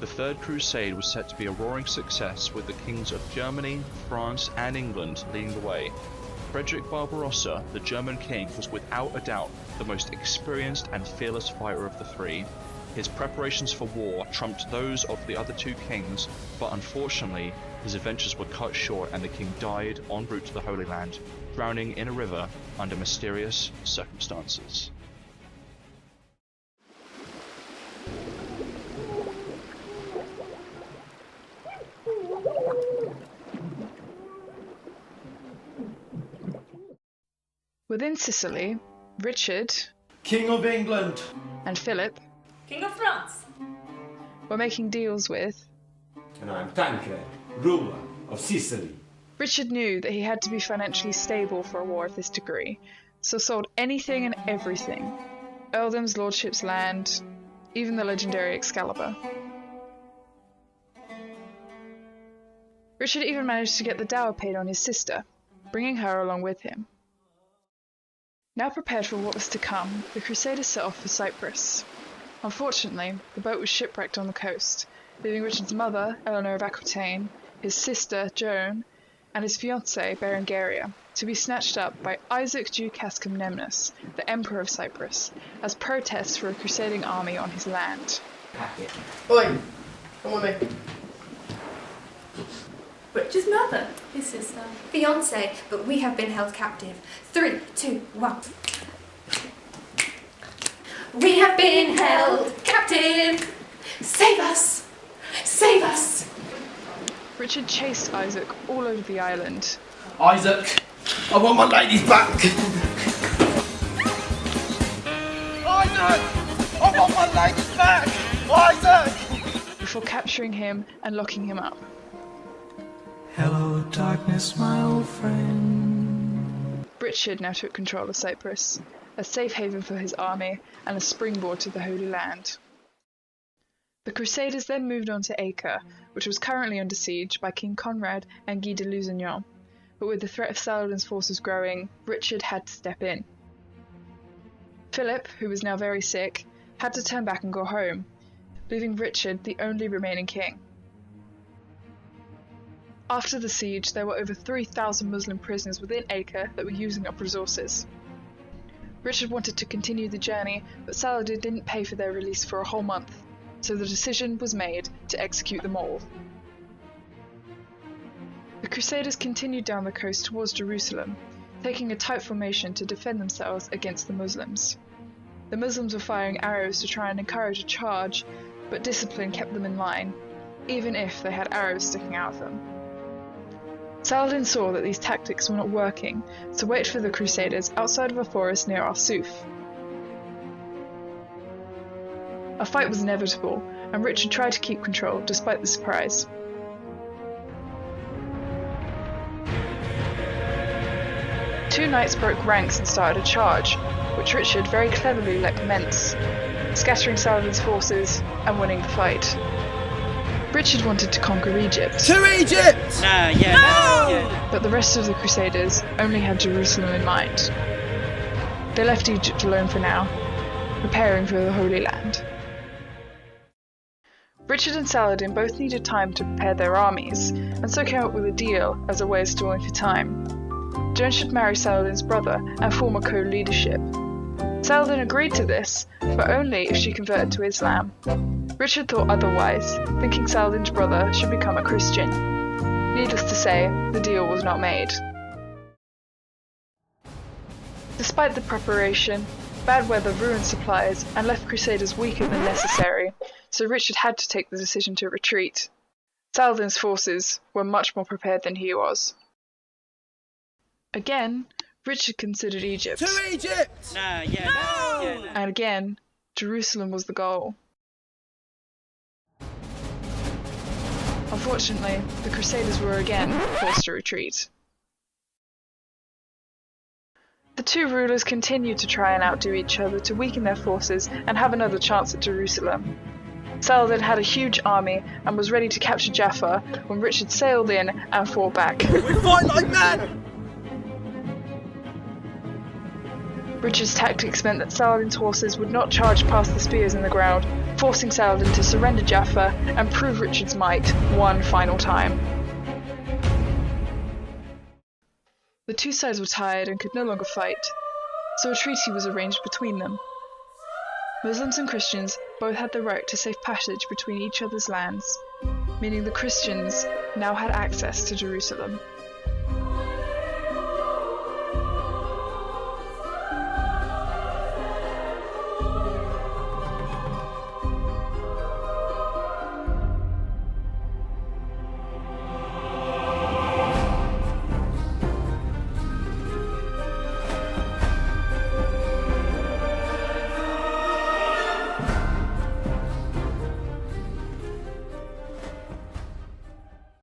The Third Crusade was set to be a roaring success, with the kings of Germany, France and England leading the way. Frederick Barbarossa, the German king, was without a doubt the most experienced and fearless fighter of the three. His preparations for war trumped those of the other two kings, but unfortunately his adventures were cut short and the king died en route to the Holy Land, drowning in a river under mysterious circumstances. Within Sicily, Richard, King of England, and Philip, King of France, were making deals with. and I'm Tancred, ruler of Sicily. Richard knew that he had to be financially stable for a war of this degree, so sold anything and everything. Earldoms, lordships, land, even the legendary Excalibur. Richard even managed to get the dower paid on his sister, bringing her along with him. Now prepared for what was to come, the Crusaders set off for Cyprus. Unfortunately, the boat was shipwrecked on the coast, leaving Richard's mother, Eleanor of Aquitaine, his sister, Joan, and his fiancée, Berengaria, to be snatched up by Isaac Duke Comnenus, the Emperor of Cyprus, as protest for a crusading army on his land. Oi, come with me. Richard's mother, his sister. Fiancé, but we have been held captive. 3, 2, 1. We have been held captive. Save us! Save us! Richard chased Isaac all over the island. Isaac, I want my ladies back! Isaac! I want my ladies back! Isaac! Before capturing him and locking him up. Hello, darkness, my old friend. Richard now took control of Cyprus, a safe haven for his army and a springboard to the Holy Land. The Crusaders then moved on to Acre, which was currently under siege by King Conrad and Guy de Lusignan, but with the threat of Saladin's forces growing, Richard had to step in. Philip, who was now very sick, had to turn back and go home, leaving Richard the only remaining king. After the siege, there were over 3,000 Muslim prisoners within Acre that were using up resources. Richard wanted to continue the journey, but Saladin didn't pay for their release for a whole month, so the decision was made to execute them all. The Crusaders continued down the coast towards Jerusalem, taking a tight formation to defend themselves against the Muslims. The Muslims were firing arrows to try and encourage a charge, but discipline kept them in line, even if they had arrows sticking out of them. Saladin saw that these tactics were not working, so waited for the Crusaders outside of a forest near Arsuf. A fight was inevitable, and Richard tried to keep control despite the surprise. Two knights broke ranks and started a charge, which Richard very cleverly let commence, scattering Saladin's forces and winning the fight. Richard wanted to conquer Egypt. To Egypt! But the rest of the Crusaders only had Jerusalem in mind. They left Egypt alone for now, preparing for the Holy Land. Richard and Saladin both needed time to prepare their armies, and so came up with a deal as a way of stalling for time. Joan should marry Saladin's brother and form a co-leadership. Saladin agreed to this, but only if she converted to Islam. Richard thought otherwise, thinking Saladin's brother should become a Christian. Needless to say, the deal was not made. Despite the preparation, bad weather ruined supplies and left Crusaders weaker than necessary, so Richard had to take the decision to retreat. Saladin's forces were much more prepared than he was. Again, Richard considered Egypt. To Egypt! And again, Jerusalem was the goal. Unfortunately, the Crusaders were again forced to retreat. The two rulers continued to try and outdo each other to weaken their forces and have another chance at Jerusalem. Saladin had a huge army and was ready to capture Jaffa when Richard sailed in and fought back. We fight like men! Richard's tactics meant that Saladin's horses would not charge past the spears in the ground, forcing Saladin to surrender Jaffa and prove Richard's might one final time. The two sides were tired and could no longer fight, so a treaty was arranged between them. Muslims and Christians both had the right to safe passage between each other's lands, meaning the Christians now had access to Jerusalem.